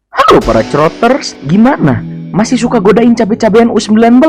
Halo para Croters, gimana? Masih suka godain cabe-cabean U19?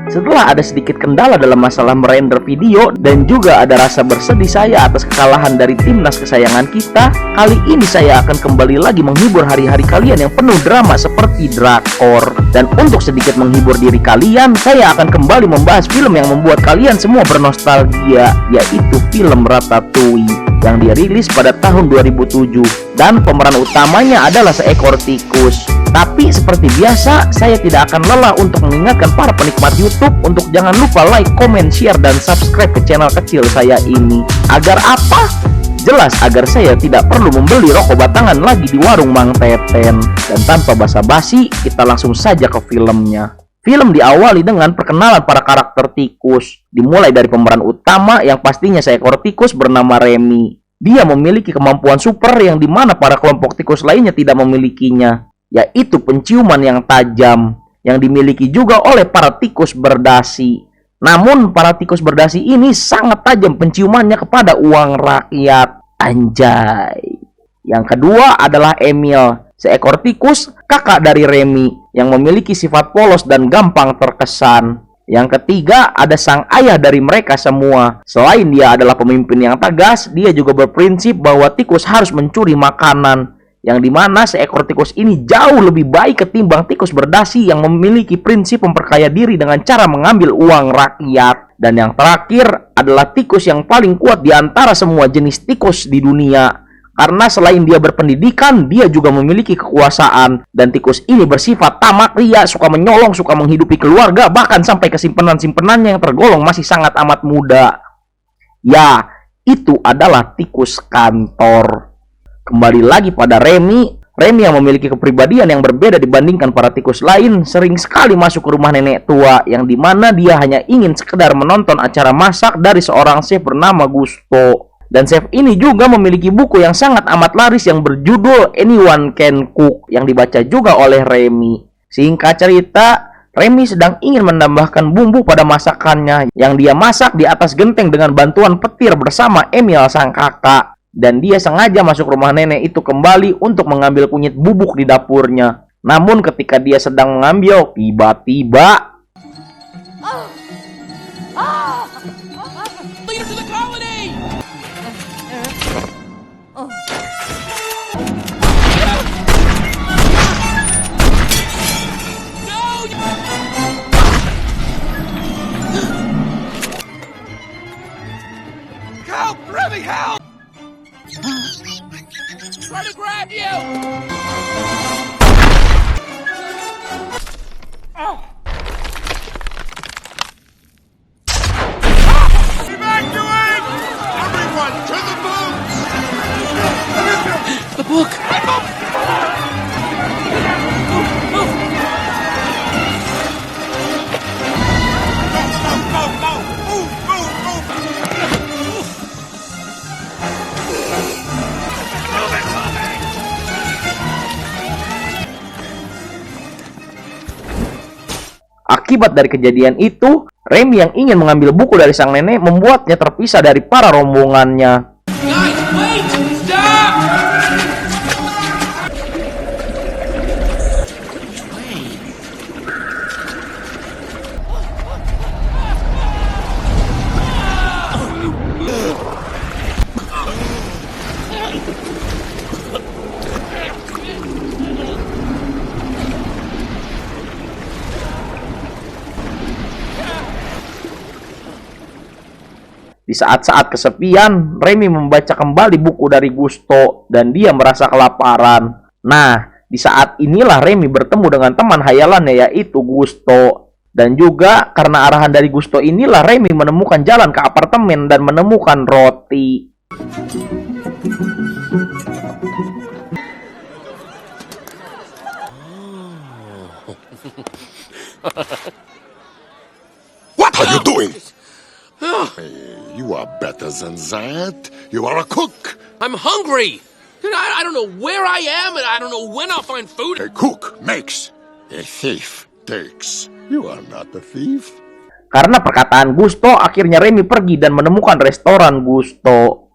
Setelah ada sedikit kendala dalam masalah merender video dan juga ada rasa bersedih saya atas kekalahan dari timnas kesayangan kita, kali ini saya akan kembali lagi menghibur hari-hari kalian yang penuh drama seperti drakor. Dan untuk sedikit menghibur diri kalian, saya akan kembali membahas film yang membuat kalian semua bernostalgia, yaitu film Ratatouille yang dirilis pada tahun 2007 dan pemeran utamanya adalah seekor tikus. Tapi seperti biasa, saya tidak akan lelah untuk mengingatkan para penikmat YouTube untuk jangan lupa like, comment, share, dan subscribe ke channel kecil saya ini. Agar apa? Jelas agar saya tidak perlu membeli rokok batangan lagi di warung Mang Teten. Dan tanpa basa-basi, kita langsung saja ke filmnya. Film diawali dengan perkenalan para karakter tikus. Dimulai dari pemeran utama yang pastinya seekor tikus bernama Remy. Dia memiliki kemampuan super yang dimana para kelompok tikus lainnya tidak memilikinya, yaitu penciuman yang tajam yang dimiliki juga oleh para tikus berdasi. Namun para tikus berdasi ini sangat tajam penciumannya kepada uang rakyat. Anjay. Yang kedua adalah Emil, seekor tikus kakak dari Remy yang memiliki sifat polos dan gampang terkesan. Yang ketiga ada sang ayah dari mereka semua. Selain dia adalah pemimpin yang tegas, dia juga berprinsip bahwa tikus harus mencuri makanan, yang dimana seekor tikus ini jauh lebih baik ketimbang tikus berdasi yang memiliki prinsip memperkaya diri dengan cara mengambil uang rakyat. Dan yang terakhir adalah tikus yang paling kuat di antara semua jenis tikus di dunia, karena selain dia berpendidikan, dia juga memiliki kekuasaan. Dan tikus ini bersifat tamak ria, suka menyolong, suka menghidupi keluarga, bahkan sampai ke simpenan-simpenannya yang tergolong masih sangat amat muda. Ya, itu adalah tikus kantor. Kembali lagi pada Remy. Remy yang memiliki kepribadian yang berbeda dibandingkan para tikus lain, sering sekali masuk ke rumah nenek tua, yang dimana dia hanya ingin sekedar menonton acara masak dari seorang chef bernama Gusto. Dan chef ini juga memiliki buku yang sangat amat laris yang berjudul Anyone Can Cook, yang dibaca juga oleh Remy. Singkat cerita, Remy sedang ingin menambahkan bumbu pada masakannya yang dia masak di atas genteng dengan bantuan petir bersama Emil sang kakak. Dan dia sengaja masuk rumah nenek itu kembali untuk mengambil kunyit bubuk di dapurnya. Namun ketika dia sedang mengambil, tiba-tiba Help! Remy, help! Try to grab you! Oh! Evacuate! Everyone to the boots! The book! Akibat dari kejadian itu, Remy yang ingin mengambil buku dari sang nenek membuatnya terpisah dari para rombongannya. Guys, wait! Stop! Di saat-saat kesepian, Remy membaca kembali buku dari Gusto dan dia merasa kelaparan. Nah, di saat inilah Remy bertemu dengan teman hayalannya yaitu Gusto. Dan juga karena arahan dari Gusto inilah Remy menemukan jalan ke apartemen dan menemukan roti. What are you doing? You are better than that. You are a cook. I'm hungry! Dude, I don't know where I am, and I don't know when I'll find food. A cook makes. A thief takes. You are not a thief. Karena perkataan Gusto, akhirnya Remy pergi dan menemukan restoran Gusto.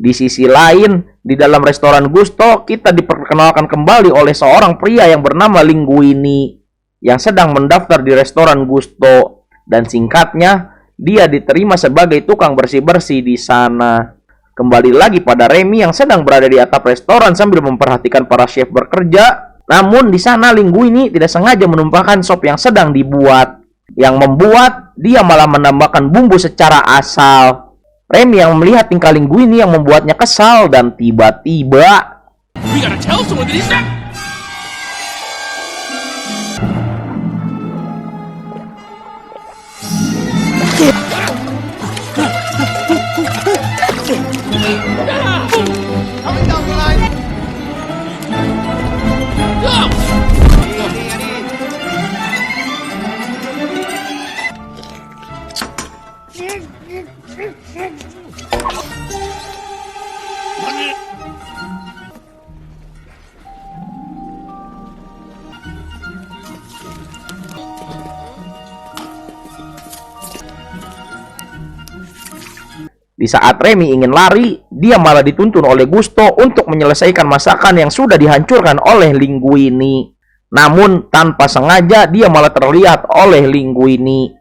Di sisi lain, di dalam restoran Gusto, kita diperkenalkan kembali oleh seorang pria yang bernama Linguini yang sedang mendaftar di restoran Gusto. Dan singkatnya, dia diterima sebagai tukang bersih-bersih di sana. Kembali lagi pada Remy yang sedang berada di atap restoran sambil memperhatikan para chef bekerja. Namun di sana Linguini tidak sengaja menumpahkan sop yang sedang dibuat, yang membuat dia malah menambahkan bumbu secara asal. Remy yang melihat tingkah Linguini yang membuatnya kesal dan tiba-tiba We gotta tell someone that he's not. Coming down the line. di saat Remy ingin lari, dia malah dituntun oleh Gusto untuk menyelesaikan masakan yang sudah dihancurkan oleh Linguini. Namun tanpa sengaja dia malah terlihat oleh Linguini.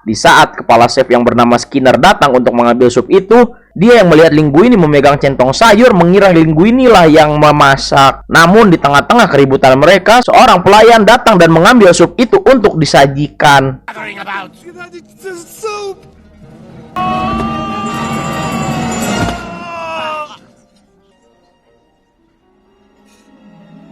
Di saat kepala chef yang bernama Skinner datang untuk mengambil sup itu, dia yang melihat Linguini memegang centong sayur mengira Linguini lah yang memasak. Namun di tengah-tengah keributan mereka, seorang pelayan datang dan mengambil sup itu untuk disajikan.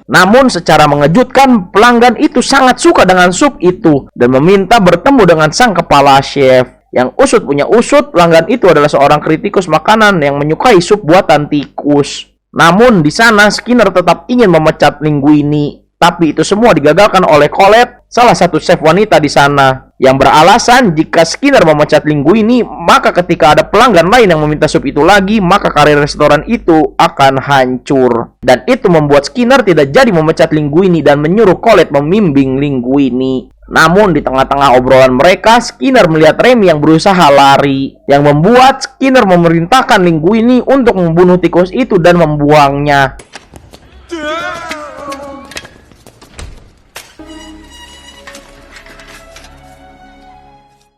Namun secara mengejutkan, pelanggan itu sangat suka dengan sup itu dan meminta bertemu dengan sang kepala chef. Yang usut punya usut, pelanggan itu adalah seorang kritikus makanan yang menyukai sup buatan tikus. Namun di sana Skinner tetap ingin memecat Linguini, tapi itu semua digagalkan oleh Colette, salah satu chef wanita di sana, yang beralasan jika Skinner memecat Linguini, maka ketika ada pelanggan lain yang meminta sup itu lagi, maka karir restoran itu akan hancur. Dan itu membuat Skinner tidak jadi memecat Linguini dan menyuruh Colette membimbing Linguini. Namun di tengah-tengah obrolan mereka, Skinner melihat Remy yang berusaha lari, yang membuat Skinner memerintahkan Linguini untuk membunuh tikus itu dan membuangnya.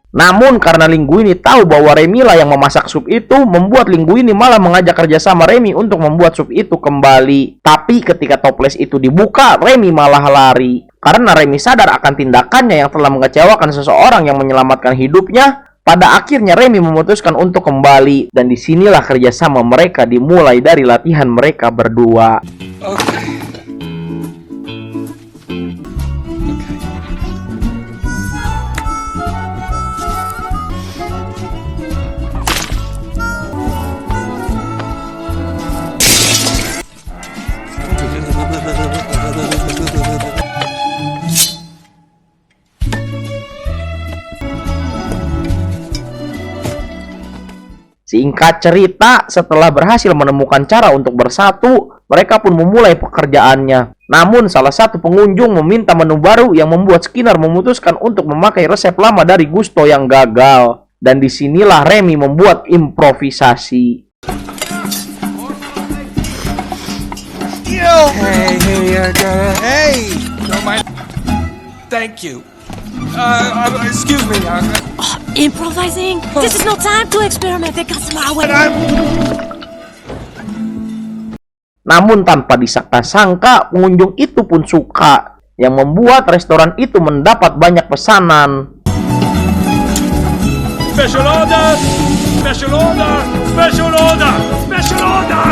Namun karena Linguini tahu bahwa Remy lah yang memasak sup itu, membuat Linguini malah mengajak kerjasama Remy untuk membuat sup itu kembali. Tapi ketika toples itu dibuka, Remy malah lari. Karena Remy sadar akan tindakannya yang telah mengecewakan seseorang yang menyelamatkan hidupnya, pada akhirnya Remy memutuskan untuk kembali. Dan disinilah kerjasama mereka dimulai dari latihan mereka berdua. Singkat cerita, setelah berhasil menemukan cara untuk bersatu, mereka pun memulai pekerjaannya. Namun, salah satu pengunjung meminta menu baru yang membuat Skinner memutuskan untuk memakai resep lama dari Gusto yang gagal. Dan disinilah Remy membuat improvisasi. Hey, don't mind. Thank you. Excuse me. Improvising? This is no time to experiment the customer way. Namun tanpa disangka-sangka, pengunjung itu pun suka, yang membuat restoran itu mendapat banyak pesanan. Special order! Special order! Special order! Special order!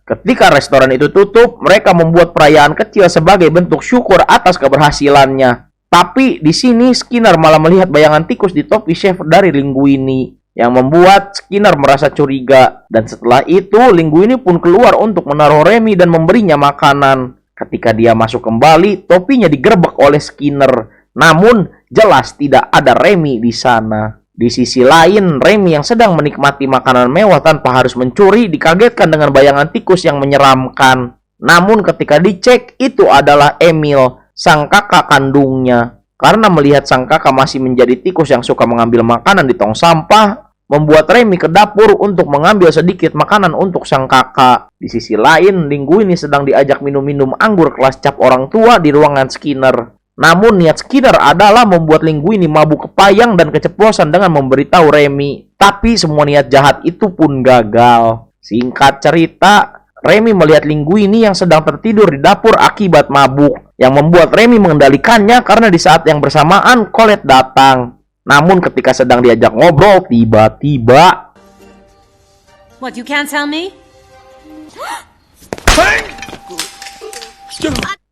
Ketika restoran itu tutup, mereka membuat perayaan kecil sebagai bentuk syukur atas keberhasilannya. Tapi di sini Skinner malah melihat bayangan tikus di topi chef dari Linguini, yang membuat Skinner merasa curiga. Dan setelah itu, Linguini pun keluar untuk menaruh Remy dan memberinya makanan. Ketika dia masuk kembali, topinya digerebek oleh Skinner. Namun, jelas tidak ada Remy di sana. Di sisi lain, Remy yang sedang menikmati makanan mewah tanpa harus mencuri dikagetkan dengan bayangan tikus yang menyeramkan. Namun ketika dicek, itu adalah Emil, sang kakak kandungnya. Karena melihat sang kakak masih menjadi tikus yang suka mengambil makanan di tong sampah, membuat Remy ke dapur untuk mengambil sedikit makanan untuk sang kakak. Di sisi lain, Linguini sedang diajak minum-minum anggur kelas cap orang tua di ruangan Skinner. Namun niat Skinner adalah membuat Linguini mabuk kepayang dan keceplosan dengan memberitahu Remy. Tapi semua niat jahat itu pun gagal. Singkat cerita, Remy melihat Linguini yang sedang tertidur di dapur akibat mabuk, yang membuat Remy mengendalikannya karena di saat yang bersamaan Colette datang. Namun ketika sedang diajak ngobrol, tiba-tiba... What, you can't tell me?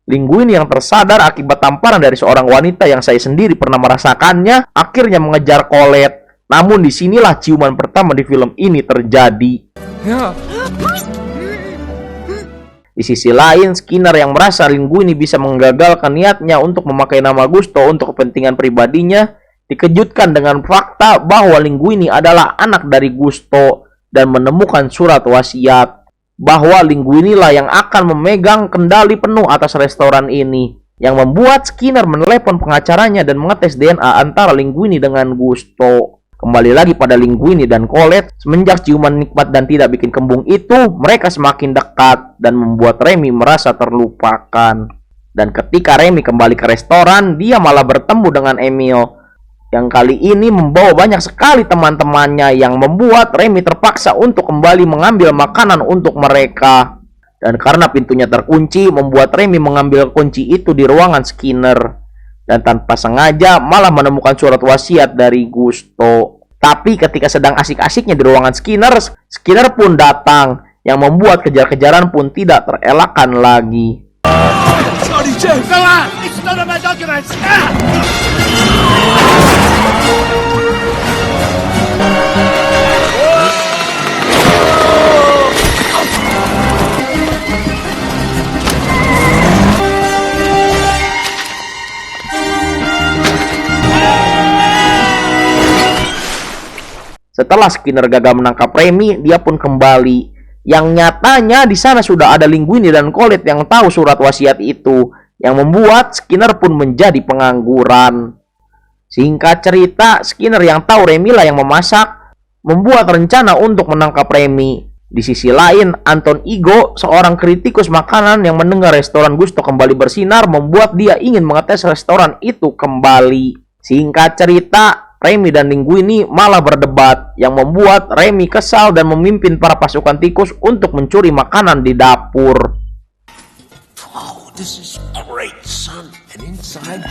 Linguini yang tersadar akibat tamparan dari seorang wanita yang saya sendiri pernah merasakannya, akhirnya mengejar Colette. Namun disinilah ciuman pertama di film ini terjadi. Di sisi lain, Skinner yang merasa Linguini bisa menggagalkan niatnya untuk memakai nama Gusto untuk kepentingan pribadinya, dikejutkan dengan fakta bahwa Linguini adalah anak dari Gusto dan menemukan surat wasiat bahwa Linguini lah yang akan memegang kendali penuh atas restoran ini, yang membuat Skinner menelepon pengacaranya dan mengetes DNA antara Linguini dengan Gusto. Kembali lagi pada Linguini dan Colette, semenjak ciuman nikmat dan tidak bikin kembung itu, mereka semakin dekat dan membuat Remy merasa terlupakan. Dan ketika Remy kembali ke restoran, dia malah bertemu dengan Emil, yang kali ini membawa banyak sekali teman-temannya, yang membuat Remy terpaksa untuk kembali mengambil makanan untuk mereka. Dan karena pintunya terkunci, membuat Remy mengambil kunci itu di ruangan Skinner. Dan tanpa sengaja malah menemukan surat wasiat dari Gusto. Tapi ketika sedang asik-asiknya di ruangan Skinner, Skinner pun datang, yang membuat kejar-kejaran pun tidak terelakkan lagi. Setelah Skinner gagal menangkap Remy, dia pun kembali. Yang nyatanya di sana sudah ada Linguini dan Colette yang tahu surat wasiat itu, yang membuat Skinner pun menjadi pengangguran. Singkat cerita, Skinner yang tahu Remy lah yang memasak, membuat rencana untuk menangkap Remy. Di sisi lain, Anton Ego, seorang kritikus makanan yang mendengar restoran Gusto kembali bersinar, membuat dia ingin mengetes restoran itu kembali. Singkat cerita, Remy dan Linguini malah berdebat, yang membuat Remy kesal dan memimpin para pasukan tikus untuk mencuri makanan di dapur. Oh, this is great, son. And inside...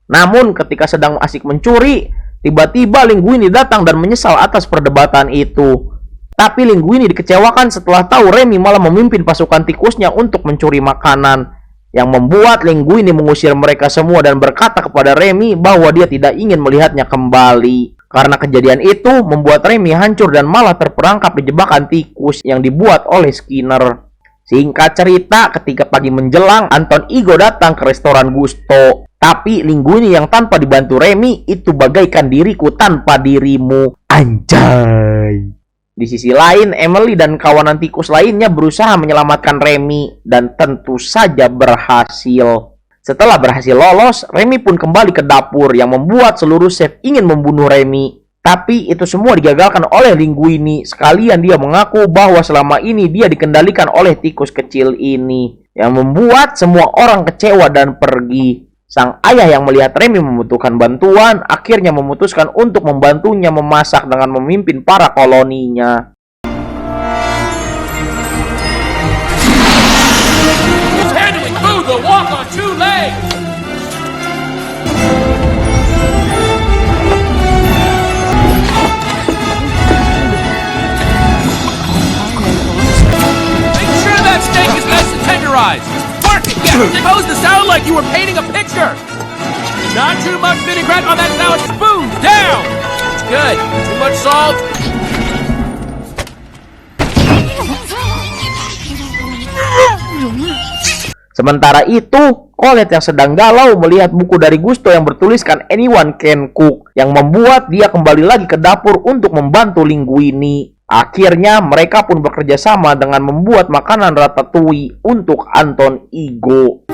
Namun ketika sedang asik mencuri, tiba-tiba Linguini datang dan menyesal atas perdebatan itu. Tapi Linguini dikecewakan setelah tahu Remy malah memimpin pasukan tikusnya untuk mencuri makanan, yang membuat Linguini mengusir mereka semua dan berkata kepada Remy bahwa dia tidak ingin melihatnya kembali. Karena kejadian itu membuat Remy hancur dan malah terperangkap di jebakan tikus yang dibuat oleh Skinner. Singkat cerita, ketika pagi menjelang, Anton Ego datang ke restoran Gusto. Tapi Linguini yang tanpa dibantu Remy itu bagaikan diriku tanpa dirimu. Anjay. Di sisi lain, Emily dan kawanan tikus lainnya berusaha menyelamatkan Remy dan tentu saja berhasil. Setelah berhasil lolos, Remy pun kembali ke dapur yang membuat seluruh chef ingin membunuh Remy. Tapi itu semua digagalkan oleh Linguini. Sekalian dia mengaku bahwa selama ini dia dikendalikan oleh tikus kecil ini, yang membuat semua orang kecewa dan pergi. Sang ayah yang melihat Remy membutuhkan bantuan akhirnya memutuskan untuk membantunya memasak dengan memimpin para koloninya. He's handling food will walk on two legs. Make sure that steak is nice and tenderized. It's supposed to sound like you were painting a picture. Not too much vinaigrette on that salad. Spoon down. It's good. Too much salt. Sementara itu, Colette yang sedang galau melihat buku dari Gusto yang bertuliskan Anyone Can Cook, yang membuat dia kembali lagi ke dapur untuk membantu Linguini. Akhirnya mereka pun bekerja sama dengan membuat makanan ratatouille untuk Anton Ego.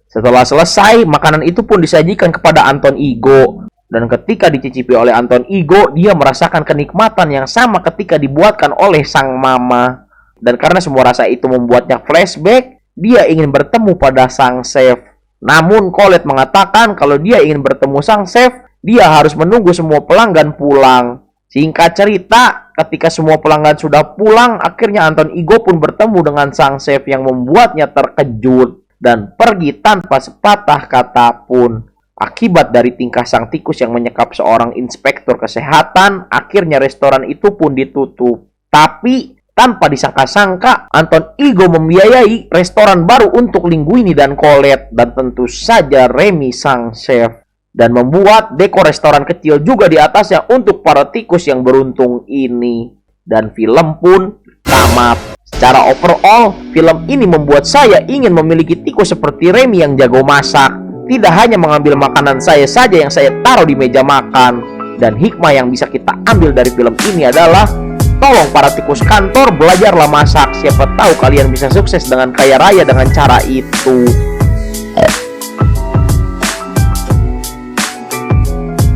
Setelah selesai, makanan itu pun disajikan kepada Anton Ego. Dan ketika dicicipi oleh Anton Ego, dia merasakan kenikmatan yang sama ketika dibuatkan oleh sang mama. Dan karena semua rasa itu membuatnya flashback, dia ingin bertemu pada sang chef. Namun Colette mengatakan kalau dia ingin bertemu sang chef, dia harus menunggu semua pelanggan pulang. Singkat cerita, ketika semua pelanggan sudah pulang, akhirnya Anton Ego pun bertemu dengan sang chef yang membuatnya terkejut dan pergi tanpa sepatah kata pun. Akibat dari tingkah sang tikus yang menyekap seorang inspektur kesehatan, akhirnya restoran itu pun ditutup. Tapi tanpa disangka-sangka, Anton Ego membiayai restoran baru untuk Linguini dan Colette, dan tentu saja Remy sang chef, dan membuat dekor restoran kecil juga di atasnya untuk para tikus yang beruntung ini. Dan film pun tamat. Secara overall, film ini membuat saya ingin memiliki tikus seperti Remy yang jago masak. Tidak hanya mengambil makanan saya saja yang saya taruh di meja makan. Dan hikmah yang bisa kita ambil dari film ini adalah, tolong para tikus kantor belajarlah masak. Siapa tahu kalian bisa sukses dengan kaya raya dengan cara itu.